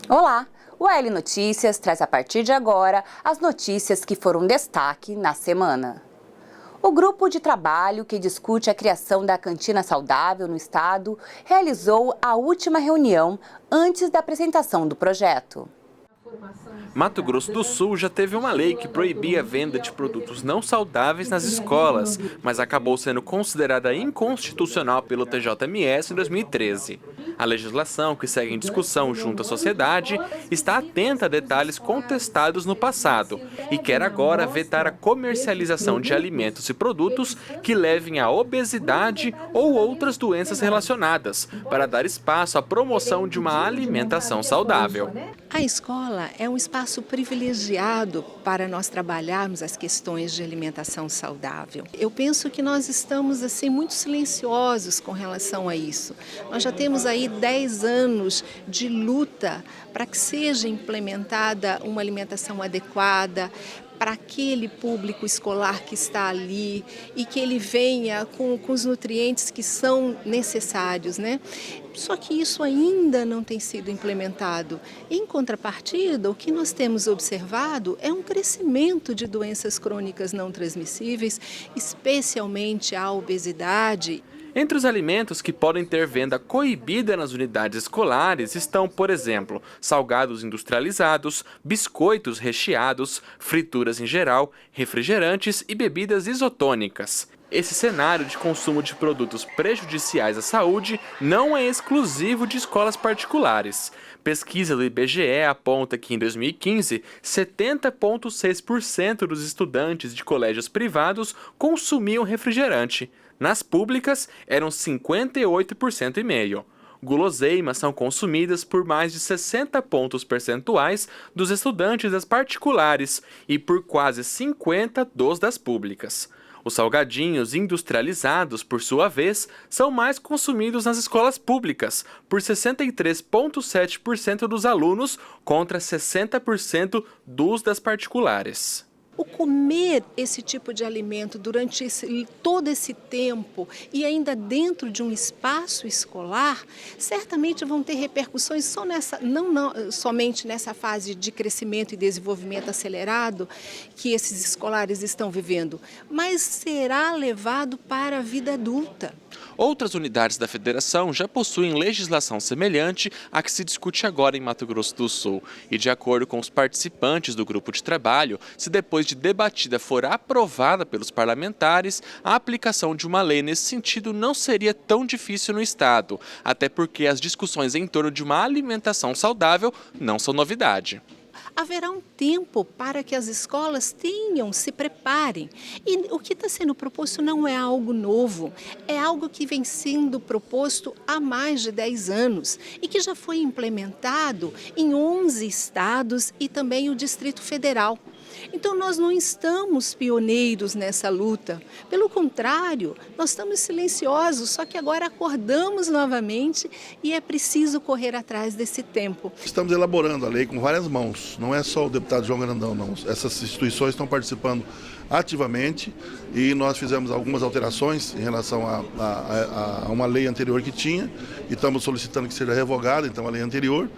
Olá! O AL Notícias traz a partir de agora as notícias que foram destaque na semana. O grupo de trabalho que discute a criação da cantina saudável no estado realizou a última reunião antes da apresentação do projeto. Mato Grosso do Sul já teve uma lei que proibia a venda de produtos não saudáveis nas escolas, mas acabou sendo considerada inconstitucional pelo TJMS em 2013. A legislação, que segue em discussão junto à sociedade, está atenta a detalhes contestados no passado e quer agora vetar a comercialização de alimentos e produtos que levem à obesidade ou outras doenças relacionadas, para dar espaço à promoção de uma alimentação saudável. A escola é um espaço privilegiado para nós trabalharmos as questões de alimentação saudável. Eu penso que nós estamos assim muito silenciosos com relação a isso. Nós já temos aí 10 anos de luta para que seja implementada uma alimentação adequada para aquele público escolar que está ali e que ele venha com os nutrientes que são necessários, né? Só que isso ainda não tem sido implementado. Em contrapartida, o que nós temos observado é um crescimento de doenças crônicas não transmissíveis, especialmente a obesidade. Entre os alimentos que podem ter venda coibida nas unidades escolares estão, por exemplo, salgados industrializados, biscoitos recheados, frituras em geral, refrigerantes e bebidas isotônicas. Esse cenário de consumo de produtos prejudiciais à saúde não é exclusivo de escolas particulares. Pesquisa do IBGE aponta que em 2015, 70,6% dos estudantes de colégios privados consumiam refrigerante. Nas públicas, eram 58,5%. Guloseimas são consumidas por mais de 60 pontos percentuais dos estudantes das particulares e por quase 50 dos das públicas. Os salgadinhos industrializados, por sua vez, são mais consumidos nas escolas públicas, por 63,7% dos alunos contra 60% dos das particulares. O comer esse tipo de alimento durante todo esse tempo e ainda dentro de um espaço escolar, certamente vão ter repercussões não somente nessa fase de crescimento e desenvolvimento acelerado que esses escolares estão vivendo, mas será levado para a vida adulta. Outras unidades da federação já possuem legislação semelhante à que se discute agora em Mato Grosso do Sul. E de acordo com os participantes do grupo de trabalho, se depois de debatida for aprovada pelos parlamentares, a aplicação de uma lei nesse sentido não seria tão difícil no estado, até porque as discussões em torno de uma alimentação saudável não são novidade. Haverá um tempo para que as escolas se preparem. E o que está sendo proposto não é algo novo, é algo que vem sendo proposto há mais de 10 anos e que já foi implementado em 11 estados e também o Distrito Federal. Então nós não estamos pioneiros nessa luta, pelo contrário, nós estamos silenciosos, só que agora acordamos novamente e é preciso correr atrás desse tempo. Estamos elaborando a lei com várias mãos, não é só o deputado João Grandão, não. Essas instituições estão participando ativamente e nós fizemos algumas alterações em relação a uma lei anterior que tinha e estamos solicitando que seja revogada, então, a lei anterior.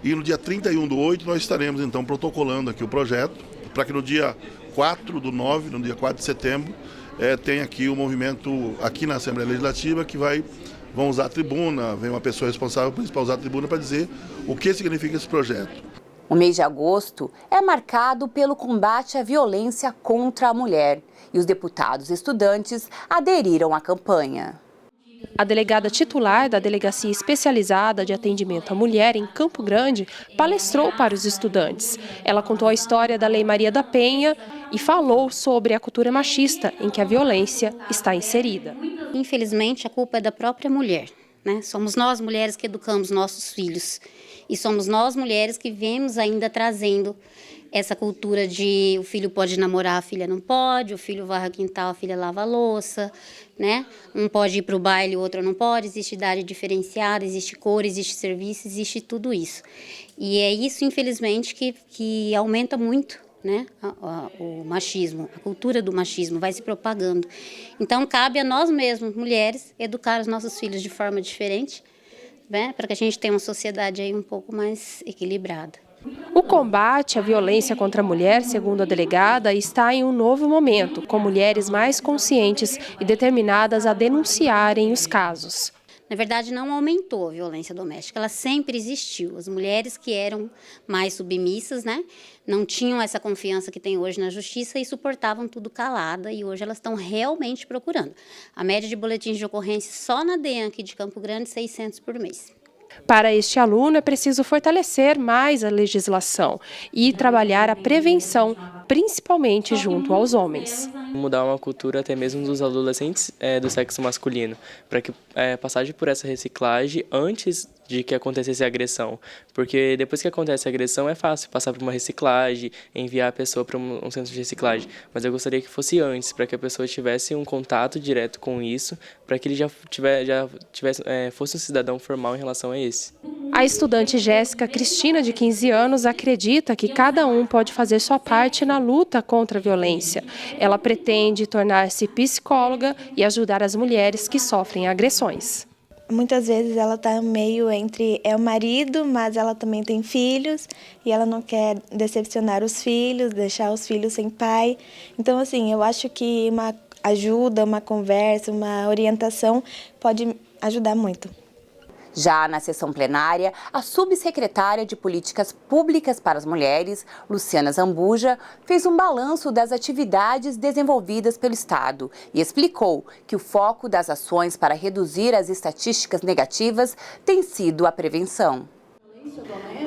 E no dia 31/8 nós estaremos então protocolando aqui o projeto, para que no dia 4/9, no dia 4 de setembro, tenha aqui o movimento aqui na Assembleia Legislativa que vão usar a tribuna, vem uma pessoa responsável por isso para usar a tribuna para dizer o que significa esse projeto. O mês de agosto é marcado pelo combate à violência contra a mulher e os deputados estudantes aderiram à campanha. A delegada titular da Delegacia Especializada de Atendimento à Mulher em Campo Grande palestrou para os estudantes. Ela contou a história da Lei Maria da Penha e falou sobre a cultura machista em que a violência está inserida. Infelizmente, a culpa é da própria mulher, né? Somos nós mulheres que educamos nossos filhos e somos nós mulheres que vemos ainda trazendo essa cultura de o filho pode namorar, a filha não pode, o filho varre o quintal, a filha lava a louça, né? Um pode ir para o baile, o outro não pode, existe idade diferenciada, existe cor, existe serviço, existe tudo isso. E é isso, infelizmente, que aumenta muito, né? O machismo, a cultura do machismo vai se propagando. Então, cabe a nós mesmos, mulheres, educar os nossos filhos de forma diferente, né, para que a gente tenha uma sociedade aí um pouco mais equilibrada. O combate à violência contra a mulher, segundo a delegada, está em um novo momento, com mulheres mais conscientes e determinadas a denunciarem os casos. Na verdade, não aumentou a violência doméstica, ela sempre existiu. As mulheres que eram mais submissas, né, não tinham essa confiança que tem hoje na justiça e suportavam tudo calada, e hoje elas estão realmente procurando. A média de boletins de ocorrência só na DEAN aqui de Campo Grande, 600 por mês. Para este aluno, é preciso fortalecer mais a legislação e trabalhar a prevenção, principalmente junto aos homens. Mudar uma cultura até mesmo dos adolescentes do sexo masculino, para que passagem por essa reciclagem antes de que acontecesse a agressão, porque depois que acontece a agressão é fácil passar por uma reciclagem, enviar a pessoa para um centro de reciclagem, mas eu gostaria que fosse antes, para que a pessoa tivesse um contato direto com isso, para que ele fosse um cidadão formal em relação a esse. A estudante Jéssica Cristina, de 15 anos, acredita que cada um pode fazer sua parte na luta contra a violência. Ela pretende tornar-se psicóloga e ajudar as mulheres que sofrem agressões. Muitas vezes ela está meio entre o marido, mas ela também tem filhos e ela não quer decepcionar os filhos, deixar os filhos sem pai. Então, assim, eu acho que uma ajuda, uma conversa, uma orientação pode ajudar muito. Já na sessão plenária, a subsecretária de Políticas Públicas para as Mulheres, Luciana Zambuja, fez um balanço das atividades desenvolvidas pelo Estado e explicou que o foco das ações para reduzir as estatísticas negativas tem sido a prevenção.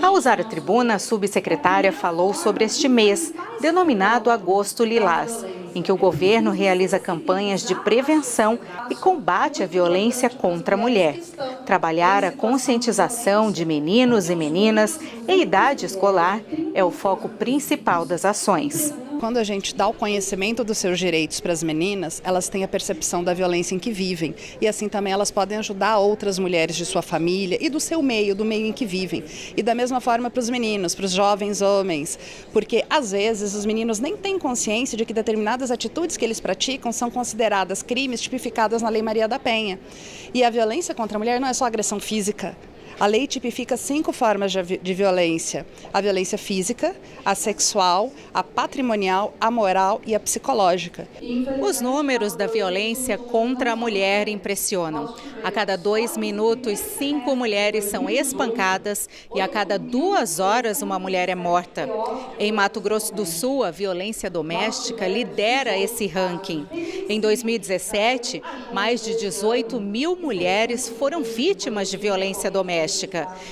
Ao usar a tribuna, a subsecretária falou sobre este mês, denominado Agosto Lilás, em que o governo realiza campanhas de prevenção e combate à violência contra a mulher. Trabalhar a conscientização de meninos e meninas em idade escolar é o foco principal das ações. Quando a gente dá o conhecimento dos seus direitos para as meninas, elas têm a percepção da violência em que vivem. E assim também elas podem ajudar outras mulheres de sua família e do seu meio, do meio em que vivem. E da mesma forma para os meninos, para os jovens homens. Porque às vezes os meninos nem têm consciência de que determinadas atitudes que eles praticam são consideradas crimes tipificadas na Lei Maria da Penha. E a violência contra a mulher não é só agressão física. A lei tipifica 5 formas de violência: a violência física, a sexual, a patrimonial, a moral e a psicológica. Os números da violência contra a mulher impressionam. A cada 2 minutos, 5 mulheres são espancadas e a cada 2 horas uma mulher é morta. Em Mato Grosso do Sul, a violência doméstica lidera esse ranking. Em 2017, mais de 18 mil mulheres foram vítimas de violência doméstica.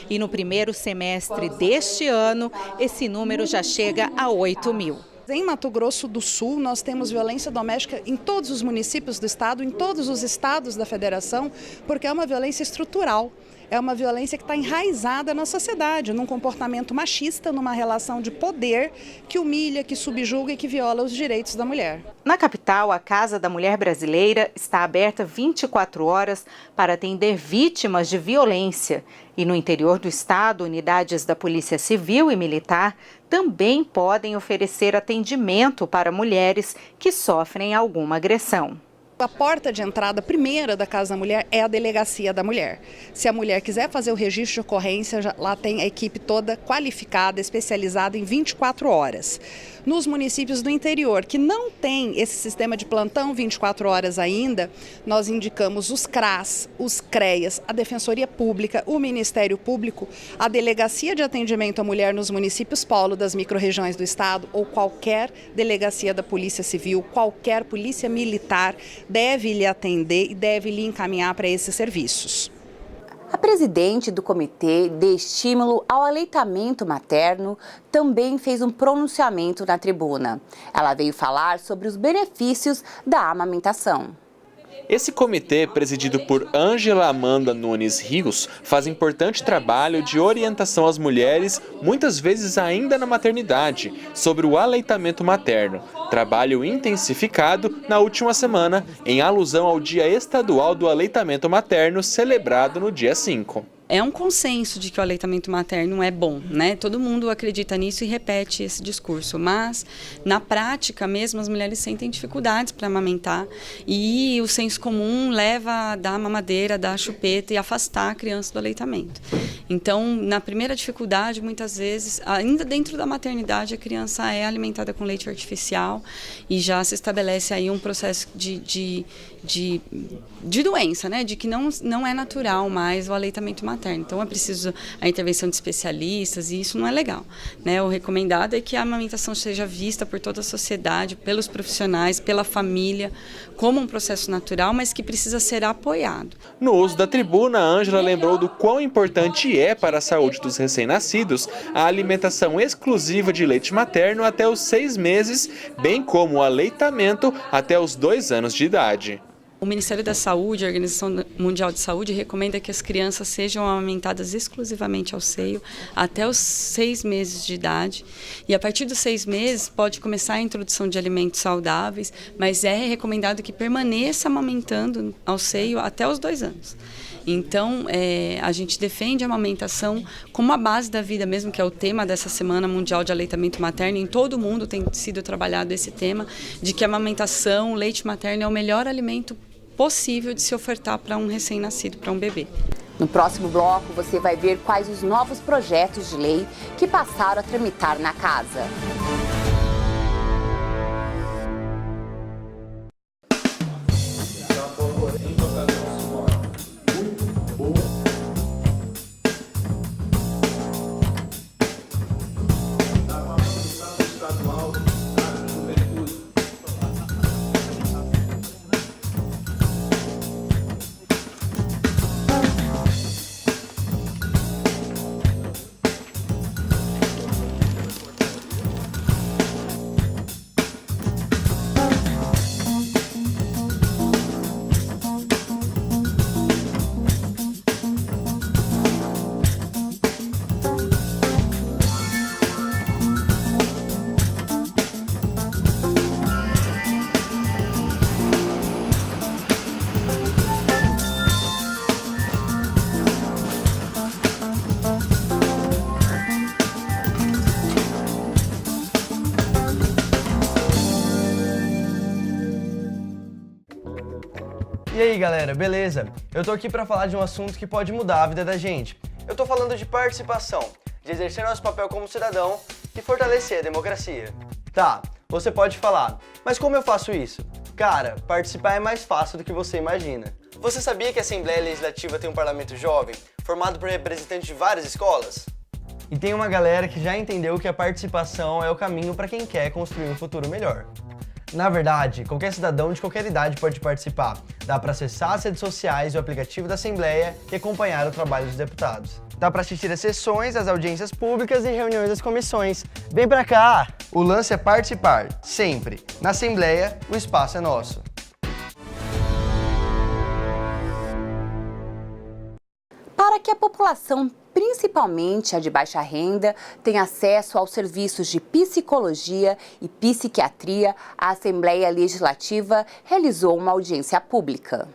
E no primeiro semestre deste ano, esse número já chega a 8 mil. Em Mato Grosso do Sul, nós temos violência doméstica em todos os municípios do estado, em todos os estados da federação, porque é uma violência estrutural. É uma violência que está enraizada na sociedade, num comportamento machista, numa relação de poder que humilha, que subjuga e que viola os direitos da mulher. Na capital, a Casa da Mulher Brasileira está aberta 24 horas para atender vítimas de violência. E no interior do estado, unidades da Polícia Civil e Militar também podem oferecer atendimento para mulheres que sofrem alguma agressão. A porta de entrada primeira da Casa da Mulher é a Delegacia da Mulher. Se a mulher quiser fazer o registro de ocorrência, lá tem a equipe toda qualificada, especializada em 24 horas. Nos municípios do interior, que não tem esse sistema de plantão 24 horas ainda, nós indicamos os CRAS, os CREAS, a Defensoria Pública, o Ministério Público, a Delegacia de Atendimento à Mulher nos municípios polo das micro-regiões do estado ou qualquer delegacia da Polícia Civil, qualquer polícia militar deve lhe atender e deve lhe encaminhar para esses serviços. A presidente do Comitê de Estímulo ao Aleitamento Materno também fez um pronunciamento na tribuna. Ela veio falar sobre os benefícios da amamentação. Esse comitê, presidido por Ângela Amanda Nunes Rios, faz importante trabalho de orientação às mulheres, muitas vezes ainda na maternidade, sobre o aleitamento materno. Trabalho intensificado na última semana, em alusão ao Dia Estadual do Aleitamento Materno, celebrado no dia 5. É um consenso de que o aleitamento materno é bom, né? Todo mundo acredita nisso e repete esse discurso, mas na prática mesmo as mulheres sentem dificuldades para amamentar e o senso comum leva a dar mamadeira, dar chupeta e afastar a criança do aleitamento. Então, na primeira dificuldade, muitas vezes, ainda dentro da maternidade, a criança é alimentada com leite artificial e já se estabelece aí um processo de doença, né? De que não é natural mais o aleitamento materno. Então é preciso a intervenção de especialistas e isso não é legal, né? O recomendado é que a amamentação seja vista por toda a sociedade, pelos profissionais, pela família, como um processo natural, mas que precisa ser apoiado. No uso da tribuna, a Ângela lembrou do quão importante é para a saúde dos recém-nascidos a alimentação exclusiva de leite materno até os 6 meses, bem como o aleitamento até os 2 anos de idade. O Ministério da Saúde, a Organização Mundial de Saúde, recomenda que as crianças sejam amamentadas exclusivamente ao seio até os 6 meses de idade. E a partir dos 6 meses pode começar a introdução de alimentos saudáveis, mas é recomendado que permaneça amamentando ao seio até os 2 anos. Então, a gente defende a amamentação como a base da vida mesmo, que é o tema dessa Semana Mundial de Aleitamento Materno. Em todo o mundo tem sido trabalhado esse tema de que a amamentação, o leite materno é o melhor alimento possível de se ofertar para um recém-nascido, para um bebê. No próximo bloco, você vai ver quais os novos projetos de lei que passaram a tramitar na casa. E aí galera, beleza? Eu tô aqui pra falar de um assunto que pode mudar a vida da gente. Eu tô falando de participação, de exercer nosso papel como cidadão e fortalecer a democracia. Tá, você pode falar, mas como eu faço isso? Cara, participar é mais fácil do que você imagina. Você sabia que a Assembleia Legislativa tem um parlamento jovem, formado por representantes de várias escolas? E tem uma galera que já entendeu que a participação é o caminho para quem quer construir um futuro melhor. Na verdade, qualquer cidadão de qualquer idade pode participar. Dá para acessar as redes sociais e o aplicativo da Assembleia e acompanhar o trabalho dos deputados. Dá para assistir às sessões, às audiências públicas e reuniões das comissões. Vem pra cá! O lance é participar, sempre. Na Assembleia, o espaço é nosso. Para que a população, principalmente a de baixa renda, tenha acesso aos serviços de psicologia e psiquiatria, a Assembleia Legislativa realizou uma audiência pública.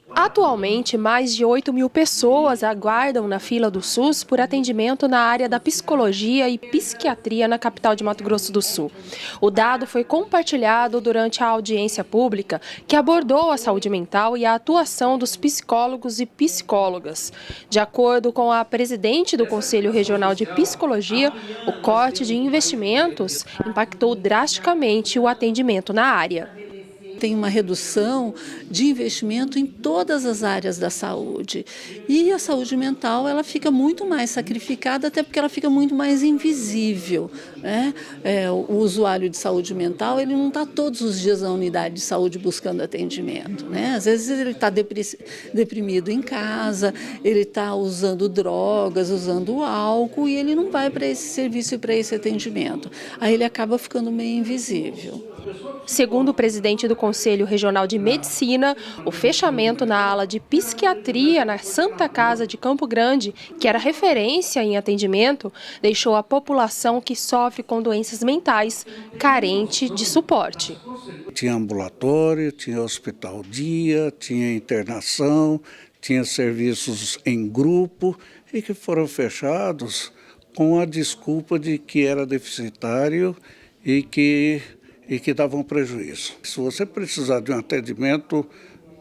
Atualmente, mais de 8.000 pessoas aguardam na fila do SUS por atendimento na área da psicologia e psiquiatria na capital de Mato Grosso do Sul. O dado foi compartilhado durante a audiência pública que abordou a saúde mental e a atuação dos psicólogos e psicólogas. De acordo com a presidente do Conselho Regional de Psicologia, o corte de investimentos impactou drasticamente o atendimento na área. Tem uma redução de investimento em todas as áreas da saúde. E a saúde mental ela fica muito mais sacrificada, até porque ela fica muito mais invisível, né? O usuário de saúde mental ele não está todos os dias na unidade de saúde buscando atendimento, né? Às vezes ele está deprimido em casa, ele está usando drogas, usando álcool e ele não vai para esse serviço e para esse atendimento. Aí ele acaba ficando meio invisível. Segundo o presidente do Conselho Regional de Medicina, o fechamento na ala de psiquiatria na Santa Casa de Campo Grande, que era referência em atendimento, deixou a população que sofre com doenças mentais carente de suporte. Tinha ambulatório, tinha hospital dia, tinha internação, tinha serviços em grupo e que foram fechados com a desculpa de que era deficitário e que davam prejuízo. Se você precisar de um atendimento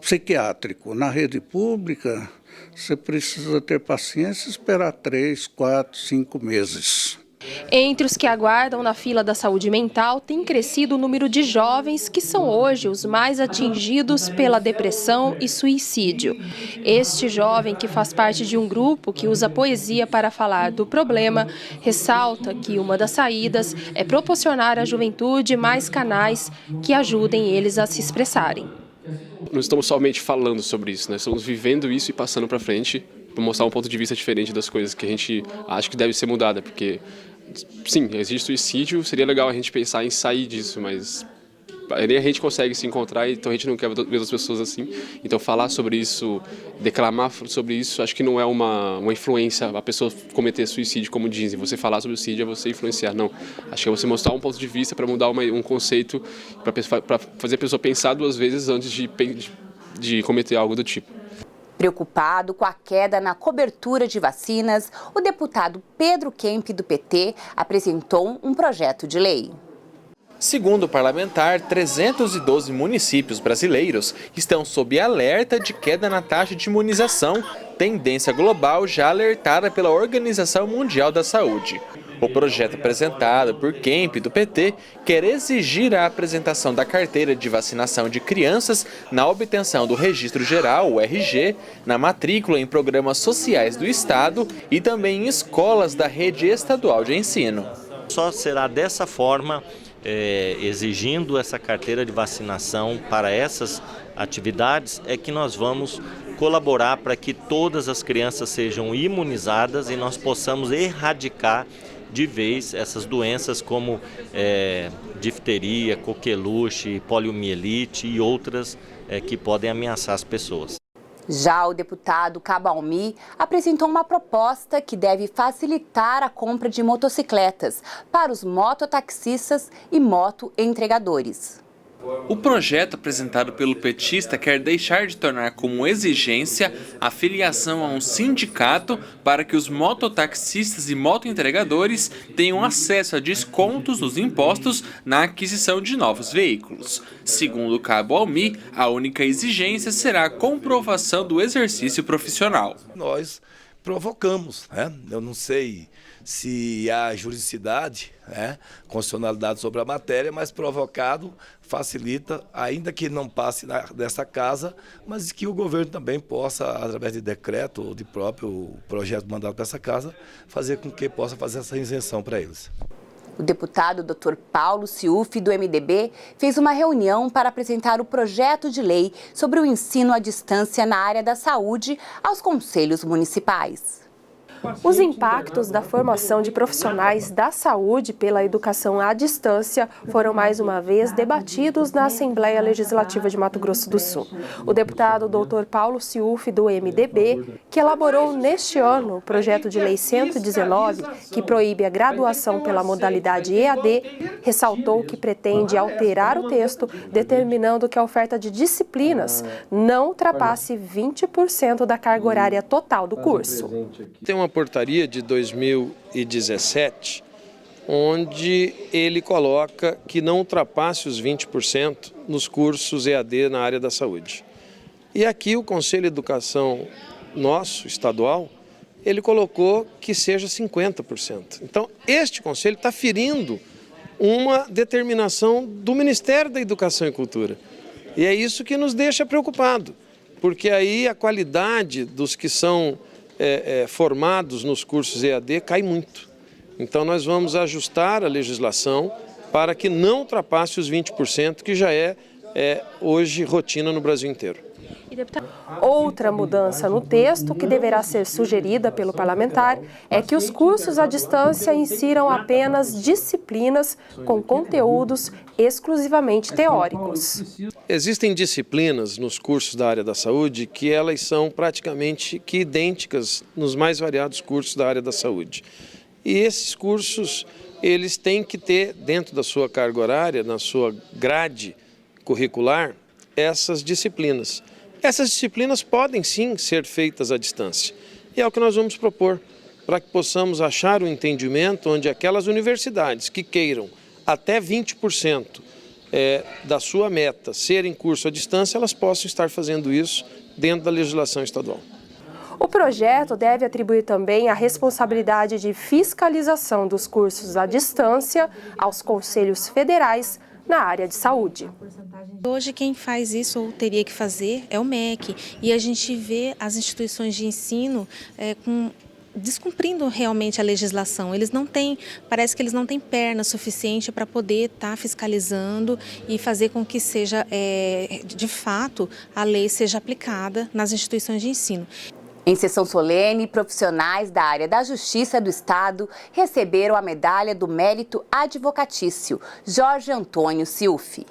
psiquiátrico na rede pública, você precisa ter paciência e esperar 3, 4, 5 meses. Entre os que aguardam na fila da saúde mental, tem crescido o número de jovens que são hoje os mais atingidos pela depressão e suicídio. Este jovem, que faz parte de um grupo que usa poesia para falar do problema, ressalta que uma das saídas é proporcionar à juventude mais canais que ajudem eles a se expressarem. Não estamos somente falando sobre isso, nós estamos vivendo isso e passando para frente para mostrar um ponto de vista diferente das coisas que a gente acha que deve ser mudada, porque sim, existe suicídio, seria legal a gente pensar em sair disso, mas nem a gente consegue se encontrar, então a gente não quer ver as pessoas assim. Então falar sobre isso, declamar sobre isso, acho que não é uma influência a pessoa cometer suicídio, como dizem. Você falar sobre o suicídio é você influenciar, não. Acho que é você mostrar um ponto de vista para mudar um conceito, para fazer a pessoa pensar 2 vezes antes de cometer algo do tipo. Preocupado com a queda na cobertura de vacinas, o deputado Pedro Kemp, do PT, apresentou um projeto de lei. Segundo o parlamentar, 312 municípios brasileiros estão sob alerta de queda na taxa de imunização, tendência global já alertada pela Organização Mundial da Saúde. O projeto apresentado por Kemp, do PT, quer exigir a apresentação da carteira de vacinação de crianças na obtenção do Registro Geral, o RG, na matrícula em programas sociais do Estado e também em escolas da rede estadual de ensino. Só será dessa forma, exigindo essa carteira de vacinação para essas atividades, é que nós vamos colaborar para que todas as crianças sejam imunizadas e nós possamos erradicar de vez essas doenças como difteria, coqueluche, poliomielite e outras que podem ameaçar as pessoas. Já o deputado Cabo Almi apresentou uma proposta que deve facilitar a compra de motocicletas para os mototaxistas e motoentregadores. O projeto apresentado pelo petista quer deixar de tornar como exigência a filiação a um sindicato para que os mototaxistas e motoentregadores tenham acesso a descontos nos impostos na aquisição de novos veículos. Segundo Cabo Almi, a única exigência será a comprovação do exercício profissional. Nós provocamos, eu não sei se há juridicidade, constitucionalidade sobre a matéria, mas provocado facilita, ainda que não passe dessa casa, mas que o governo também possa, através de decreto ou de próprio projeto mandado para essa casa, fazer com que possa fazer essa isenção para eles. O deputado Dr. Paulo Ciufi, do MDB, fez uma reunião para apresentar o projeto de lei sobre o ensino à distância na área da saúde aos conselhos municipais. Os impactos da formação de profissionais da saúde pela educação à distância foram mais uma vez debatidos na Assembleia Legislativa de Mato Grosso do Sul. O deputado Dr. Paulo Ciufi, do MDB, que elaborou neste ano o projeto de lei 119, que proíbe a graduação pela modalidade EAD, ressaltou que pretende alterar o texto, determinando que a oferta de disciplinas não ultrapasse 20% da carga horária total do curso. Tem uma portaria de 2017, onde ele coloca que não ultrapasse os 20% nos cursos EAD na área da saúde. E aqui o Conselho de Educação nosso, estadual, ele colocou que seja 50%. Então, este conselho está ferindo uma determinação do Ministério da Educação e Cultura. E é isso que nos deixa preocupado, porque aí a qualidade dos que são formados nos cursos EAD cai muito. Então nós vamos ajustar a legislação para que não ultrapasse os 20%, que já é hoje rotina no Brasil inteiro. Outra mudança no texto que deverá ser sugerida pelo parlamentar é que os cursos à distância insiram apenas disciplinas com conteúdos exclusivamente teóricos. Existem disciplinas nos cursos da área da saúde que elas são praticamente idênticas nos mais variados cursos da área da saúde. E esses cursos, eles têm que ter dentro da sua carga horária, na sua grade curricular, essas disciplinas. Essas disciplinas podem sim ser feitas à distância. E é o que nós vamos propor, para que possamos achar um entendimento onde aquelas universidades que queiram até 20% da sua meta ser em curso à distância, elas possam estar fazendo isso dentro da legislação estadual. O projeto deve atribuir também a responsabilidade de fiscalização dos cursos à distância aos conselhos federais na área de saúde. Hoje quem faz isso ou teria que fazer é o MEC, e a gente vê as instituições de ensino descumprindo realmente a legislação. Parece que eles não têm perna suficiente para poder estar fiscalizando e fazer com que seja, de fato, a lei seja aplicada nas instituições de ensino. Em sessão solene, profissionais da área da Justiça do Estado receberam a medalha do Mérito Advocatício, Jorge Antônio Ciuffi.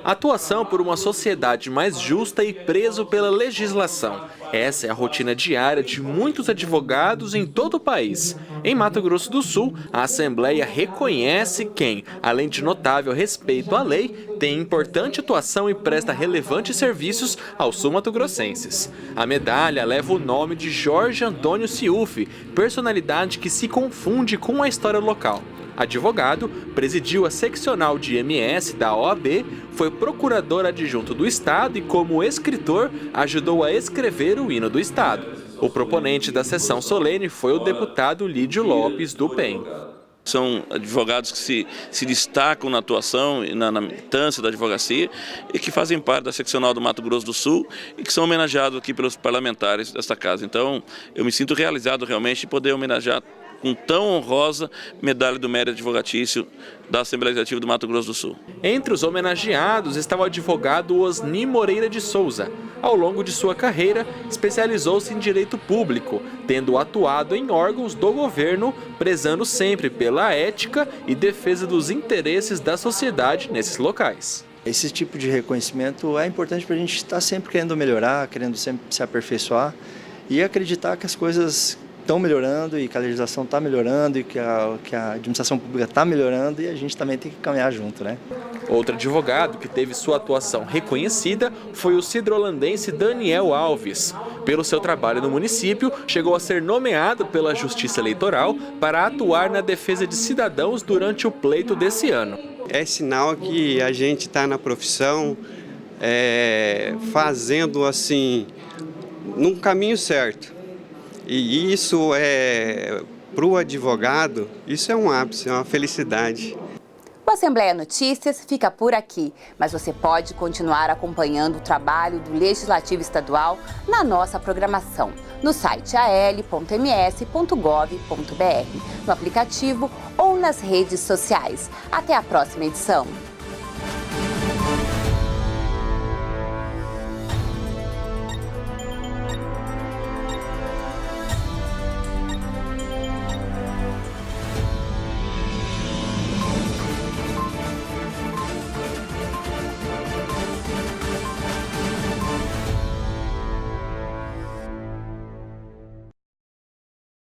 Atuação por uma sociedade mais justa e preso pela legislação. Essa é a rotina diária de muitos advogados em todo o país. Em Mato Grosso do Sul, a Assembleia reconhece quem, além de notável respeito à lei, tem importante atuação e presta relevantes serviços aos sul-mato-grossenses. A medalha leva o nome de Jorge Antônio Ciuffi, personalidade que se confunde com a história local. Advogado, presidiu a seccional de MS da OAB, foi procurador adjunto do Estado e, como escritor, ajudou a escrever o hino do Estado. O proponente da sessão solene foi o deputado Lídio Lopes, do PEN. São advogados que se destacam na atuação e na militância da advocacia e que fazem parte da seccional do Mato Grosso do Sul e que são homenageados aqui pelos parlamentares desta casa. Então, eu me sinto realizado realmente de poder homenagear com tão honrosa medalha do Mérito Advocatício da Assembleia Legislativa do Mato Grosso do Sul. Entre os homenageados estava o advogado Osni Moreira de Souza. Ao longo de sua carreira, especializou-se em direito público, tendo atuado em órgãos do governo, prezando sempre pela ética e defesa dos interesses da sociedade nesses locais. Esse tipo de reconhecimento é importante para a gente estar sempre querendo melhorar, querendo sempre se aperfeiçoar e acreditar que as coisas estão melhorando e que a legislação está melhorando e que a administração pública está melhorando e a gente também tem que caminhar junto, né? Outro advogado que teve sua atuação reconhecida foi o cidrolandense Daniel Alves. Pelo seu trabalho no município, chegou a ser nomeado pela Justiça Eleitoral para atuar na defesa de cidadãos durante o pleito desse ano. É sinal que a gente está na profissão fazendo assim, num caminho certo. E isso para o advogado, isso é um ápice, é uma felicidade. O Assembleia Notícias fica por aqui, mas você pode continuar acompanhando o trabalho do Legislativo Estadual na nossa programação, no site al.ms.gov.br, no aplicativo ou nas redes sociais. Até a próxima edição.